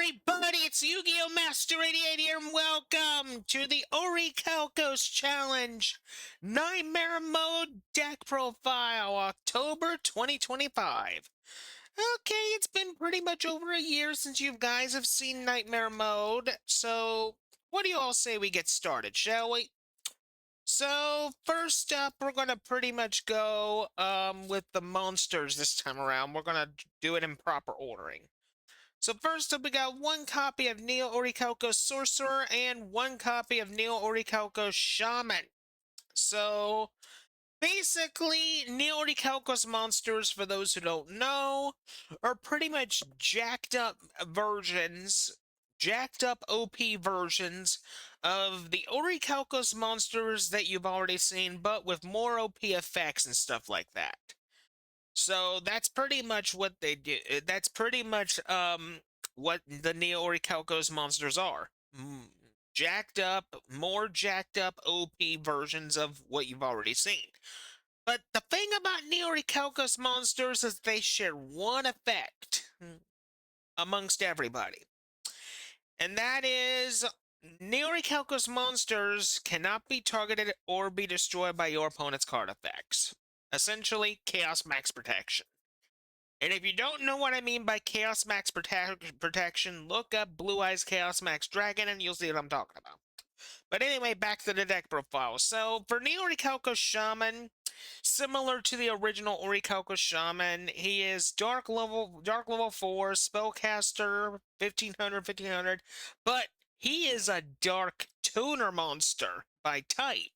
everybody, it's Yu-Gi-Oh! Master 88 here, and welcome to the Orichalcos Challenge Nightmare Mode Deck Profile, October 2025. Okay, it's been pretty much over a year since you guys have seen Nightmare Mode, so what do you all say we get started, shall we? So, first up, we're gonna pretty much go, with the monsters this time around. We're gonna do it in proper ordering. So first up, we got one copy of Orichalcos Sorcerer and one copy of Orichalcos Shaman. So basically, Orichalcos monsters, for those who don't know, are pretty much jacked up OP versions of the Orichalcos monsters that you've already seen, but with more OP effects and stuff like that. So that's pretty much what they do. That's pretty much what the Orichalcos monsters are. More jacked up OP versions of what you've already seen. But the thing about Orichalcos monsters is they share one effect amongst everybody. And that is Orichalcos monsters cannot be targeted or be destroyed by your opponent's card effects. Essentially, Chaos Max Protection. And if you don't know what I mean by Chaos Max Protection, look up Blue Eyes Chaos Max Dragon and you'll see what I'm talking about. But anyway, back to the deck profile. So, for Orichalcos Shaman, similar to the original Orichalcos Shaman, he is dark level 4, spellcaster, 1500, but he is a dark tuner monster by type.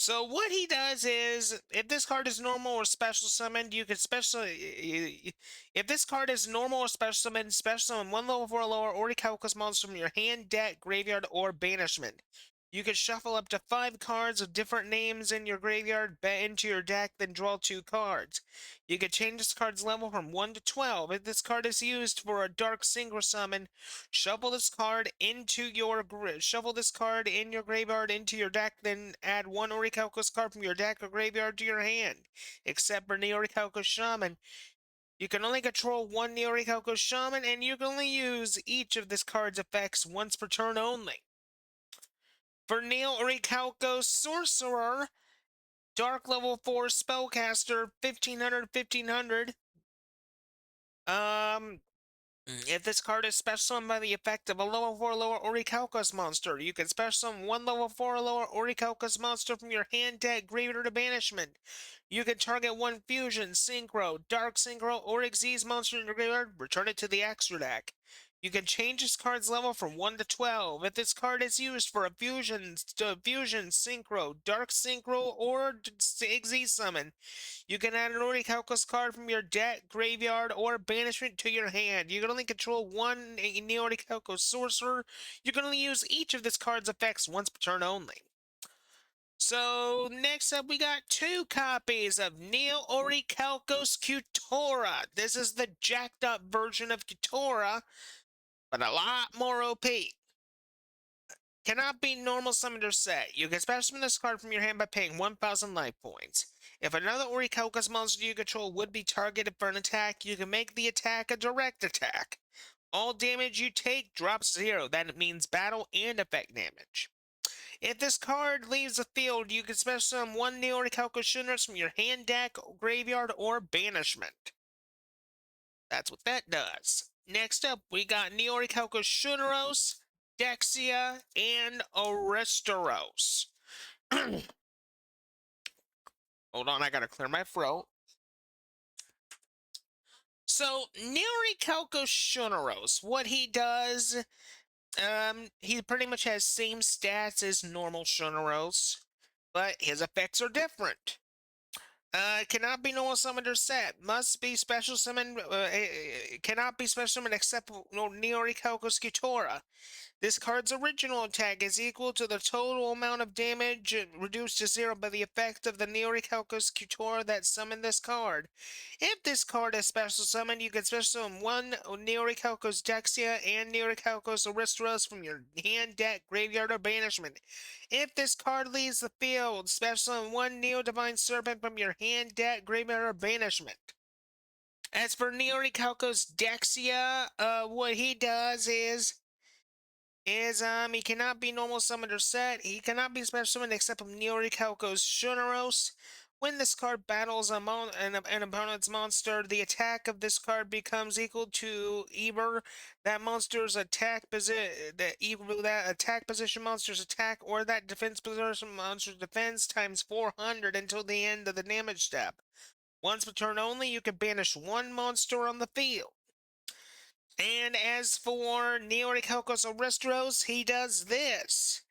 So what he does is, if this card is normal or special summoned, you can if this card is normal or special summon one level 4 or lower Orichalcos monster from your hand, deck, graveyard, or banishment. You can shuffle up to 5 cards of different names in your graveyard into your deck, then draw 2 cards. You can change this card's level from 1 to 12. If this card is used for a dark synchro summon, shuffle this card in your graveyard into your deck, then add 1 Orichalcos card from your deck or graveyard to your hand. Except for Orichalcos Shaman, you can only control 1 Orichalcos Shaman, and you can only use each of this card's effects once per turn only. For Orichalcos Sorcerer, dark level 4 spellcaster, 1500. If this card is special summoned by the effect of a level 4 or lower Orichalcos monster, you can special summon 1 level 4 or lower Orichalcos monster from your hand, deck, graveyard, or banishment. You can target 1 fusion, synchro, dark synchro, or Xyz monster in your graveyard, return it to the extra deck. You can change this card's level from 1 to 12. If this card is used for a fusion, synchro, dark synchro, or Xyz summon, you can add an Orichalcos card from your deck, graveyard, or banishment to your hand. You can only control 1 Orichalcos Sorcerer. You can only use each of this card's effects once per turn only. So, next up, we got 2 copies of Orichalcos Shunoros. This is the jacked up version of Shunoros, but a lot more OP. Cannot be normal summoned or set. You can special summon this card from your hand by paying 1,000 life points. If another Orichalcos monster you control would be targeted for an attack, you can make the attack a direct attack. All damage you take drops 0. That means battle and effect damage. If this card leaves the field, you can special summon 1 Orichalcos Shunoros from your hand, deck, graveyard, or banishment. That's what that does. Next up, we got Orichalcos Shunoros, Dexia, and Oristros. Hold on, I gotta clear my throat. So, Orichalcos Shunoros, what he does, he pretty much has same stats as normal Shunoros, but his effects are different. Cannot be normal summoned or set. Must be special summoned. Cannot be special summoned except Orichalcos Shunoros. This card's original attack is equal to the total amount of damage reduced to 0 by the effect of the Orichalcos Shunoros that summoned this card. If this card is special summoned, you can special summon 1 Orichalcos Dexia and Orichalcos Oristros from your hand, deck, graveyard, or banishment. If this card leaves the field, special summon 1 Divine Serpent from your hand, deck, graveyard, or banishment. As for Orichalcos Dexia, what he does is he cannot be normal summoned or set. He cannot be special summoned except from Orichalcos Shunoros. When this card battles an opponent's monster, the attack of this card becomes equal to either that monster's attack position, that attack position monster's attack, or that defense position monster's defense times 400 until the end of the damage step. Once per turn only, you can banish one monster on the field. And as for Orichalcos Shunoros, he does this.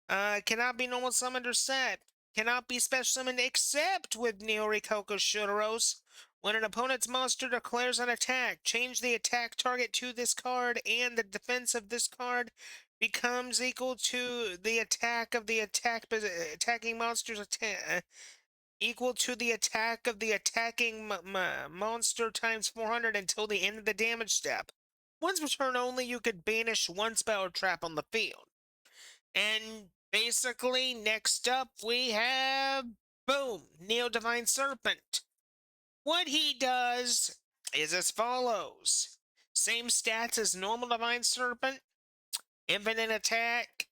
Cannot be normal summoned or set. Cannot be special summoned except with Orichalcos Shunoros. When an opponent's monster declares an attack, change the attack target to this card, and the defense of this card becomes equal to the attack of the attacking monster's attack. Equal to the attack of the attacking monster times 400 until the end of the damage step. Once per turn only, you could banish one spell or trap on the field. And basically, next up, we have, boom, Divine Serpent. What he does is as follows. Same stats as normal Divine Serpent. Infinite attack.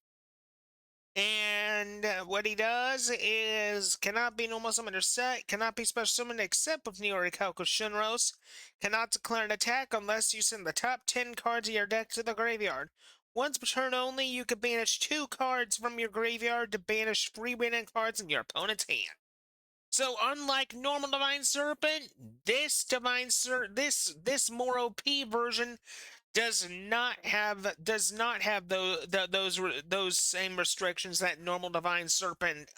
And what he does is cannot be normal summoned or set, cannot be special summoned except with Orichalcos Shunoros, cannot declare an attack unless you send the top 10 cards of your deck to the graveyard. Once per turn only, you can banish 2 cards from your graveyard to banish 3 remaining cards in your opponent's hand. So unlike normal Divine Serpent, this this more OP version does not have those same restrictions that normal Divine Serpent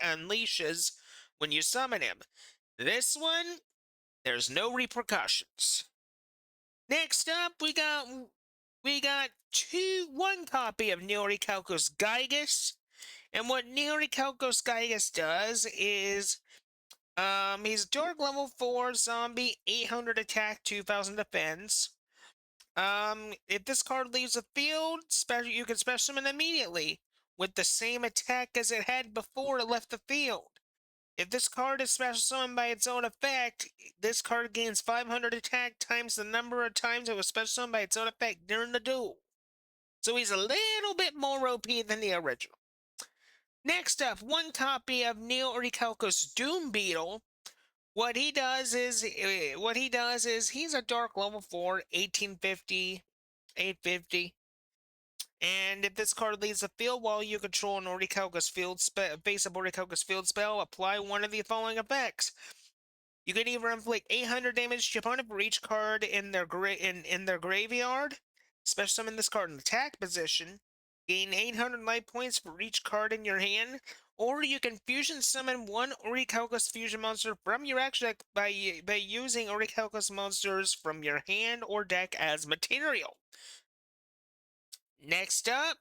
unleashes when you summon him. This one, there's no repercussions. Next up, we got one copy of Orichalcos Gygas, and what Orichalcos Gygas does is he's Dark level 4 zombie, 800 attack, 2000 defense. If this card leaves the field, you can special summon immediately with the same attack as it had before it left the field. If this card is special summoned by its own effect, this card gains 500 attack times the number of times it was special summoned by its own effect during the duel. So he's a little bit more OP than the original. Next up, one copy of Orichalcos Doom Beetle. What he does is he's a Dark level 4, 1850, 850. And if this card leaves the field while you control an Orichalcos face up Orichalcos field spell, apply one of the following effects. You can either inflict 800 damage to your opponent for each card in their graveyard, special summon this card in attack position, gain 800 life points for each card in your hand, or you can fusion summon one Orichalcos fusion monster from your action deck by using Orichalcos monsters from your hand or deck as material. Next up,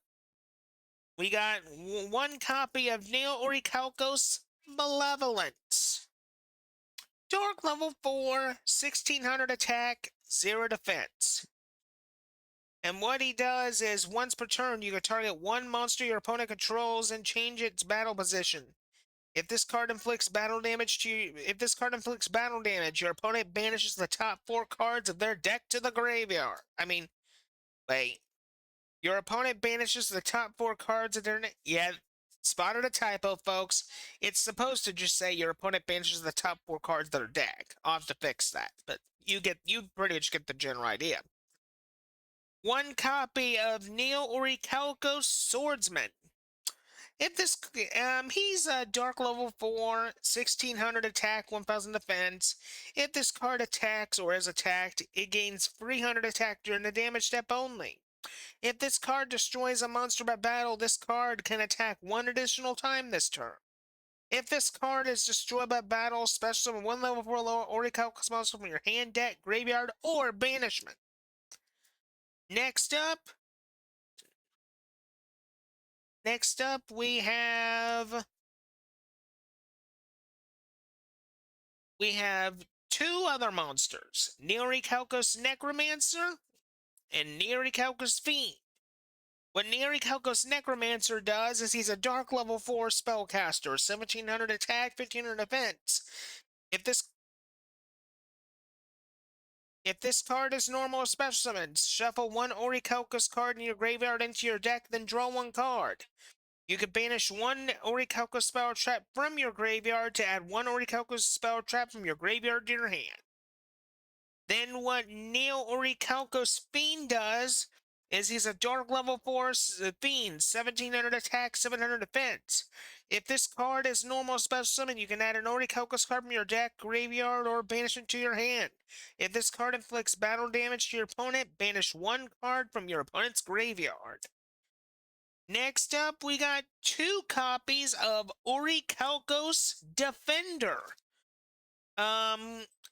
we got one copy of Orichalcos Malevolence. Dark level 4, 1600 attack, 0 defense. And what he does is, once per turn, you can target one monster your opponent controls and change its battle position. If this card inflicts battle damage, your opponent banishes the top 4 cards of their deck to the graveyard. Your opponent banishes the top 4 cards of their deck. Yeah, spotted a typo, folks. It's supposed to just say your opponent banishes the top 4 cards of their deck. I'll have to fix that, but you pretty much get the general idea. One copy of Orichalcos Swordsman. If this, he's a Dark level 4, 1600 attack, 1000 defense. If this card attacks or is attacked, it gains 300 attack during the damage step only. If this card destroys a monster by battle, this card can attack one additional time this turn. If this card is destroyed by battle, special summon one level 4 lower Orichalcos monster from your hand, deck, graveyard, or banishment. Next up, we have two other monsters, Orichalcos Necromancer and Orichalcos Fiend. What Orichalcos Necromancer does is he's a Dark level 4 spellcaster, 1700 attack, 1500 defense. If this card is normal or special summon, shuffle one Orichalcos card in your graveyard into your deck, then draw one card. You can banish one Orichalcos spell trap from your graveyard to add one Orichalcos spell trap from your graveyard to your hand. Then what Neo Orichalcos Fiend does is he's a dark level 4 Fiend, 1700 attack, 700 defense. If this card is normal special summon, you can add an Orichalcos card from your deck, graveyard, or banish it to your hand. If this card inflicts battle damage to your opponent, banish one card from your opponent's graveyard. Next up, we got 2 copies of Orichalcos Defender.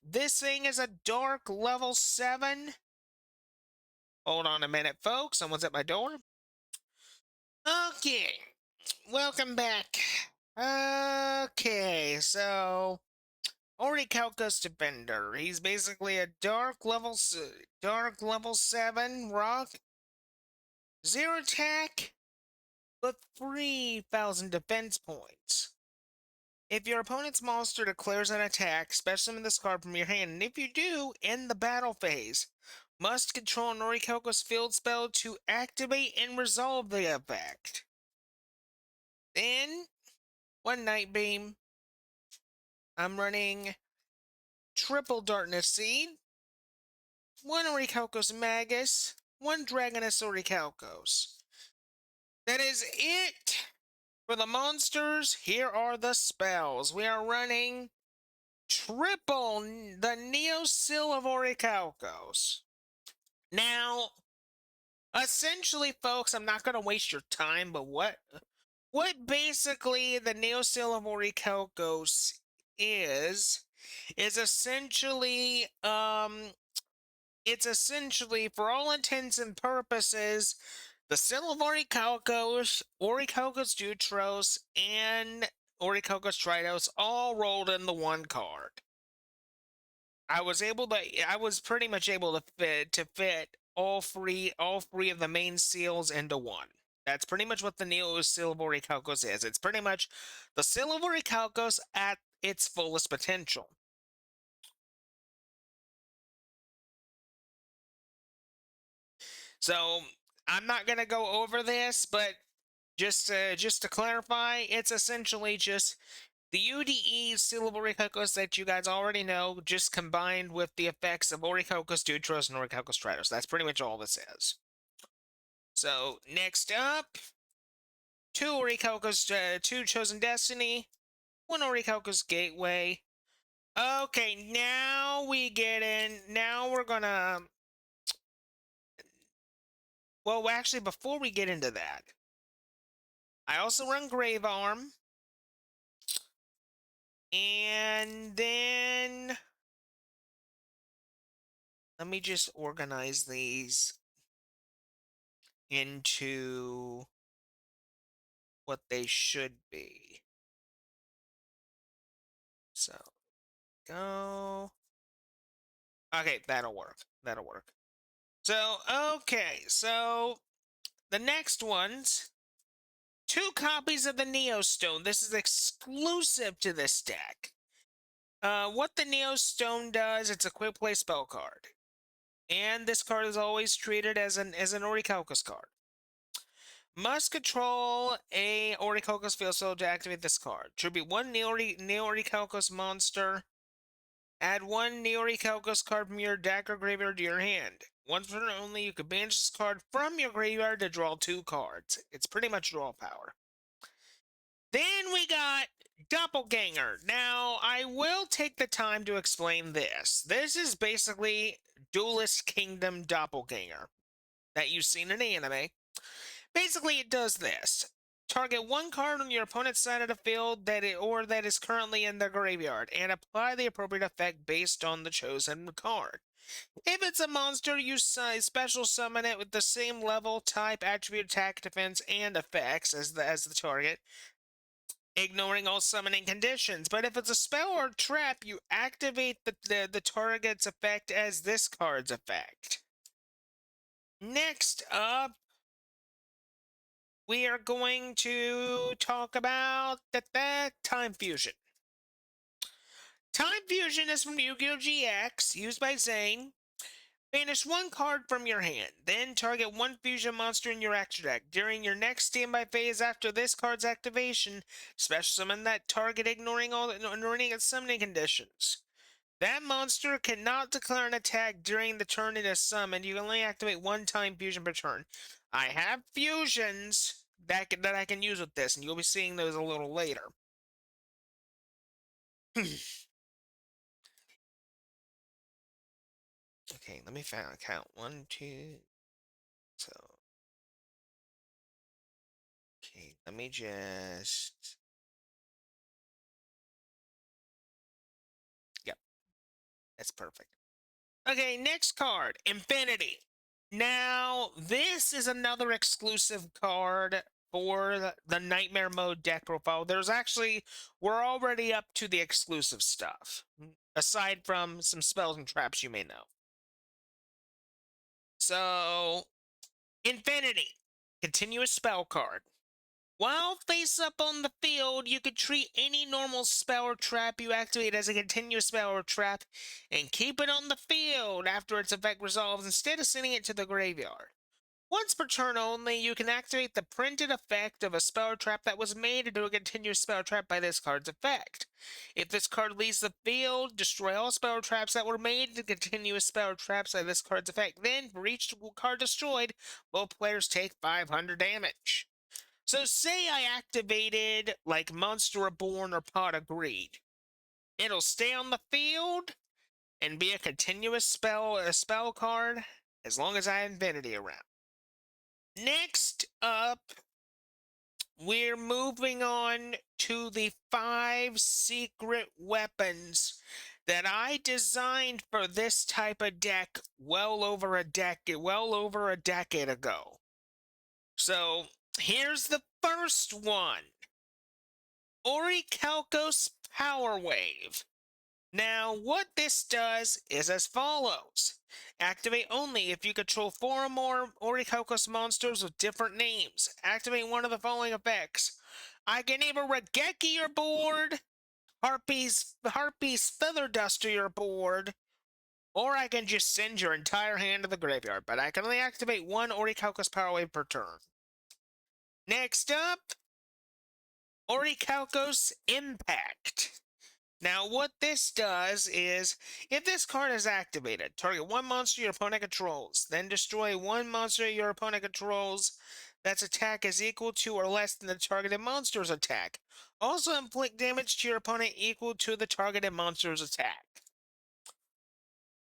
This thing is a dark level 7. Hold on a minute, folks. Someone's at my door. Okay. Welcome back. Okay, so Orichalcos Defender. He's basically a dark level 7 rock. 0 attack, but 3,000 defense points. If your opponent's monster declares an attack, special summon this card from your hand, and if you do, end the battle phase. Must control an Orichalcos field spell to activate and resolve the effect. Then, one Night Beam. I'm running triple Darkness Seed, one Orichalcos Magus, one Dragoness Orichalcos. That is it for the monsters. Here are the spells. We are running triple the Neo Seal of Orichalcos. Now, essentially, folks, I'm not going to waste your time, but what basically the Neo Seal of Orichalcos is essentially, it's essentially, for all intents and purposes, the Seal of Orichalcos, Orichalcos Shunoros, and Orichalcos Tritos all rolled in the one card. I was pretty much able to fit all three of the main seals into one. That's pretty much what the Neo Seal of Orichalcos is. It's pretty much the Seal of Orichalcos at its fullest potential. So I'm not gonna go over this, but just to clarify, it's essentially just the UDE Seal of Orichalcos that you guys already know, just combined with the effects of Orichalcos Shunoros and Orichalcos Tritos. That's pretty much all this is. So, next up, 2 Orichalcos, 2 Chosen Destiny, 1 Orichalcos Gateway. Okay, now we get in, now we're gonna, well, actually, before we get into that, I also run Grave Arm. And then let me just organize these into what they should be. So, go. Okay, that'll work. That'll work. So, okay, so the next ones, 2 copies of the Neo Stone. This is exclusive to this deck. What the Neo Stone does, it's a quick play spell card. And this card is always treated as an Orichalcos card. Must control a Orichalcos field spell to activate this card. Tribute 1 Neo Orichalcos monster. Add 1 Neo Orichalcos card from your deck or graveyard to your hand. Once per turn only, you can banish this card from your graveyard to draw 2 cards. It's pretty much draw power. Then we got Doppelganger. Now, I will take the time to explain this. This is basically Duelist Kingdom Doppelganger that you've seen in anime. Basically, it does this. Target 1 card on your opponent's side of the field that is currently in the graveyard, and apply the appropriate effect based on the chosen card. If it's a monster, you special summon it with the same level, type, attribute, attack, defense, and effects as the target, ignoring all summoning conditions. But if it's a spell or trap, you activate the target's effect as this card's effect. Next up, we are going to talk about Time Fusion. Time Fusion is from Yu-Gi-Oh! GX, used by Zane. Banish one card from your hand, then target one fusion monster in your extra deck. During your next standby phase after this card's activation, special summon that target ignoring its summoning conditions. That monster cannot declare an attack during the turn it is summoned. You can only activate one time fusion per turn. I have fusions that I can use with this, and you'll be seeing those a little later. Okay, let me count. 1, 2. So, okay, let me just. Yep, that's perfect. Okay, next card, Infinity. Now, this is another exclusive card for the Nightmare Mode deck profile. We're already up to the exclusive stuff, aside from some spells and traps you may know. So, Infinity, continuous spell card. While face up on the field, you could treat any normal spell or trap you activate as a continuous spell or trap and keep it on the field after its effect resolves instead of sending it to the graveyard. Once per turn only, you can activate the printed effect of a spell or trap that was made into a continuous spell or trap by this card's effect. If this card leaves the field, destroy all spell or traps that were made into continuous spell or traps by this card's effect. Then, for each card destroyed, both players take 500 damage. So say I activated like Monster Reborn or Pot of Greed. It'll stay on the field and be a continuous spell card as long as I have Infinity around. Next up, we're moving on to the 5 secret weapons that I designed for this type of deck well over a decade ago. So, here's the first one. Orichalcos Power Wave. Now, what this does is as follows. Activate only if you control 4 or more Orichalcos monsters with different names. Activate one of the following effects. I can either Regeki your board, Harpy's Feather Duster your board, or I can just send your entire hand to the graveyard, but I can only activate one Orichalcos Power Wave per turn. Next up, Orichalcos Impact. Now, what this does is, if this card is activated, target one monster your opponent controls, then destroy one monster your opponent controls that's attack is equal to or less than the targeted monster's attack. Also inflict damage to your opponent equal to the targeted monster's attack.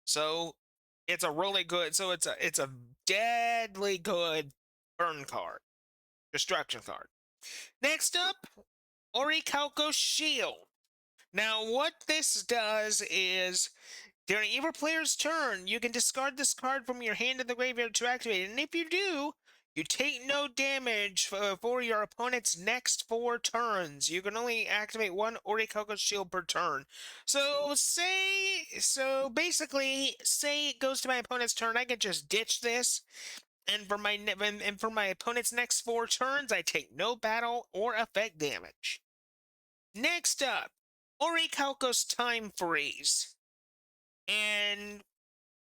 So, it's a deadly good burn card. Destruction card. Next up, Orichalcos Shield. Now, what this does is, during either player's turn, you can discard this card from your hand in the graveyard to activate it, and if you do, you take no damage for your opponent's next 4 turns. You can only activate one Orichalcos Shield per turn. So basically, say it goes to my opponent's turn, I can just ditch this, and for my opponent's next 4 turns, I take no battle or effect damage. Next up, Orichalcos Time Freeze. And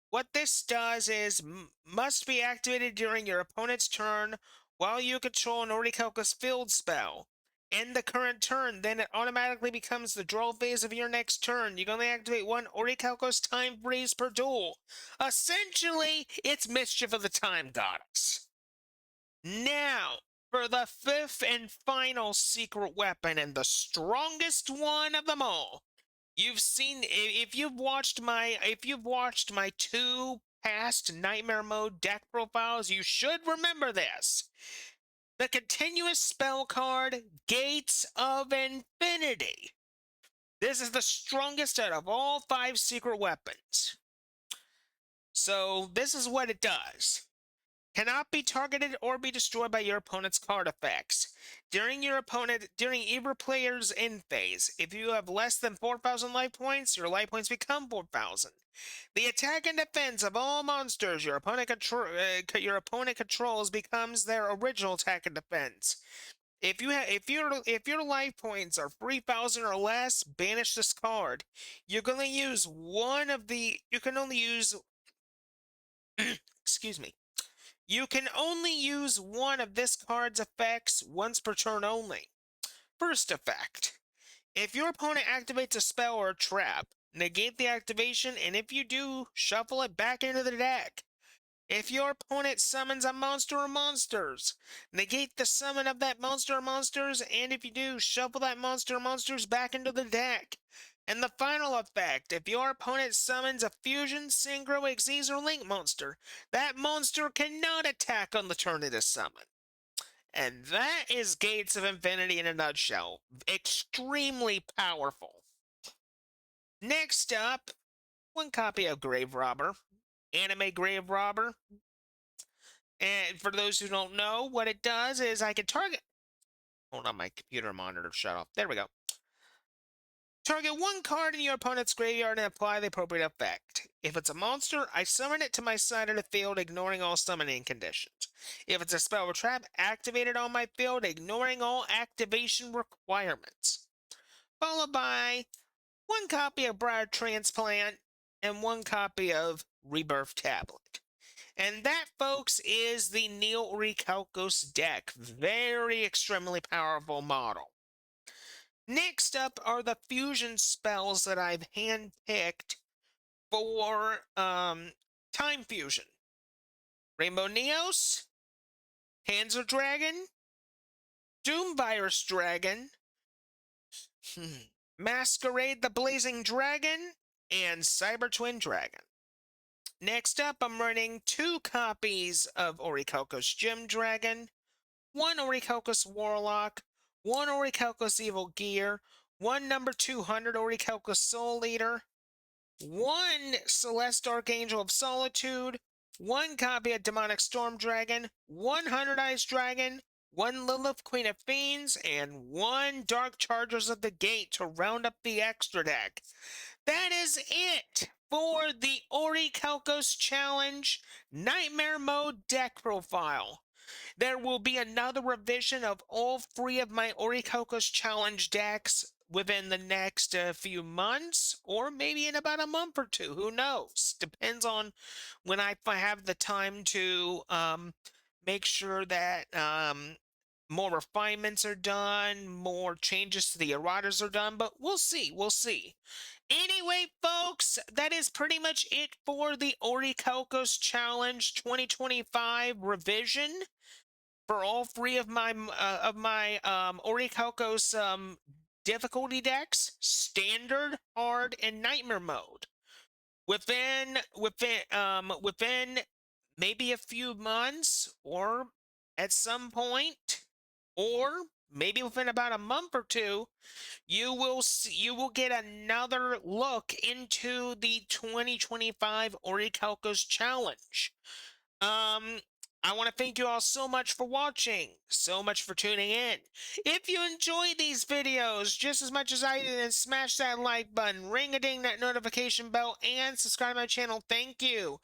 what this does is must be activated during your opponent's turn while you control an Orichalcos field spell. In the current turn, then it automatically becomes the draw phase of your next turn. You can only activate one Orichalcos Time Freeze per duel. Essentially, it's Mischief of the Time Goddess. Now, for the 5th and final secret weapon and the strongest one of them all. You've seen if you've watched my 2 past Nightmare Mode deck profiles, you should remember this. The continuous spell card, Gates of Infinity. This is the strongest out of all 5 secret weapons. So, this is what it does. Cannot be targeted or be destroyed by your opponent's card effects. During either player's end phase, if you have less than 4,000 life points, your life points become 4,000. The attack and defense of all monsters your opponent controls becomes their original attack and defense. If your life points are 3,000 or less, banish this card. You can only use Excuse me. You can only use one of this card's effects once per turn only. First effect. If your opponent activates a spell or a trap, negate the activation, and if you do, shuffle it back into the deck. If your opponent summons a monster or monsters, negate the summon of that monster or monsters, and if you do, shuffle that monster or monsters back into the deck. And the final effect, if your opponent summons a fusion, synchro, Xyz, or link monster, that monster cannot attack on the turn it is summoned. And that is Gates of Infinity in a nutshell. Extremely powerful. Next up, one copy of Grave Robber. Anime Grave Robber. And for those who don't know, what it does is I can target... Hold on, my computer monitor shut off. There we go. Target one card in your opponent's graveyard and apply the appropriate effect. If it's a monster, I summon it to my side of the field, ignoring all summoning conditions. If it's a spell or trap, activate it on my field, ignoring all activation requirements. Followed by one copy of Briar Transplant and one copy of Rebirth Tablet. And that, folks, is the Neo Orichalcos deck. Very extremely powerful model. Next up are the fusion spells that I've handpicked for Time Fusion. Rainbow Neos, Panzer Dragon, Doom Virus Dragon, Masquerade the Blazing Dragon, and Cyber Twin Dragon. Next up, I'm running 2 copies of Orichalcos Gem Dragon, 1 Orichalcos Warlock, 1 Orichalcos Evil Gear, 1 number 200 Orichalcos Soul Eater, 1 Celeste Archangel of Solitude, 1 copy of Demonic Storm Dragon, 1 Hundred Eyes Dragon, 1 Lilith Queen of Fiends, and 1 Dark Chargers of the Gate to round up the extra deck. That is it for the Orichalcos Challenge Nightmare Mode deck profile. There will be another revision of all 3 of my Orichalcos Challenge decks within the next few months, or maybe in about a month or 2. Who knows? Depends on when I have the time to make sure that more refinements are done, more changes to the erratas are done, but we'll see. We'll see. Anyway, folks, that is pretty much it for the Orichalcos Challenge 2025 revision for all 3 of my Orichalcos difficulty decks: standard, hard, and nightmare mode. Within maybe a few months, or at some point, or maybe within about a month or 2, you will get another look into the 2025 Orichalcos Challenge. I want to thank you all so much for watching, so much for tuning in. If you enjoy these videos just as much as I did, then smash that like button, ring-a-ding that notification bell, and subscribe to my channel. Thank you.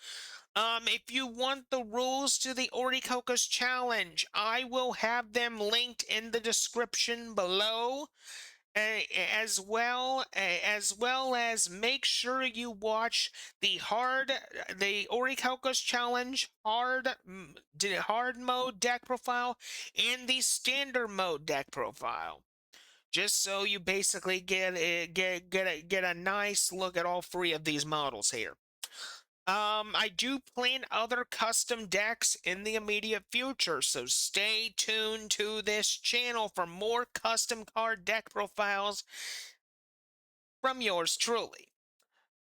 If you want the rules to the Orichalcos Challenge, I will have them linked in the description below. As well as make sure you watch the Orichalcos Challenge hard mode deck profile and the standard mode deck profile, just so you basically get a nice look at all 3 of these models here. I do plan other custom decks in the immediate future, so stay tuned to this channel for more custom card deck profiles from yours truly.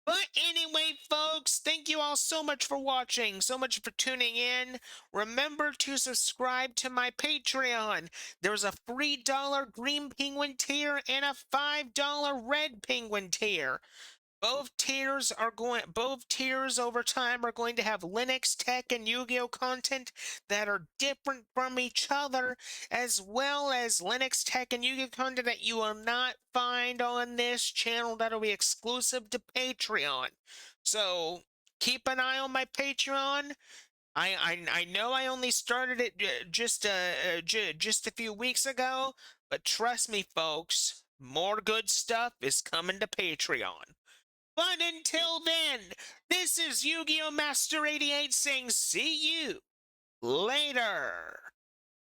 But anyway, folks, thank you all so much for watching, so much for tuning in. Remember to subscribe to my Patreon. There's a $3 green penguin tier and a $5 red penguin tier. Both tiers over time are going to have Linux Tech and Yu-Gi-Oh content that are different from each other, as well as Linux Tech and Yu-Gi-Oh content that you will not find on this channel that'll be exclusive to Patreon. So keep an eye on my Patreon. I know I only started it just a few weeks ago, but trust me, folks, more good stuff is coming to Patreon. But until then, this is Yu-Gi-Oh! Master 88 saying see you later.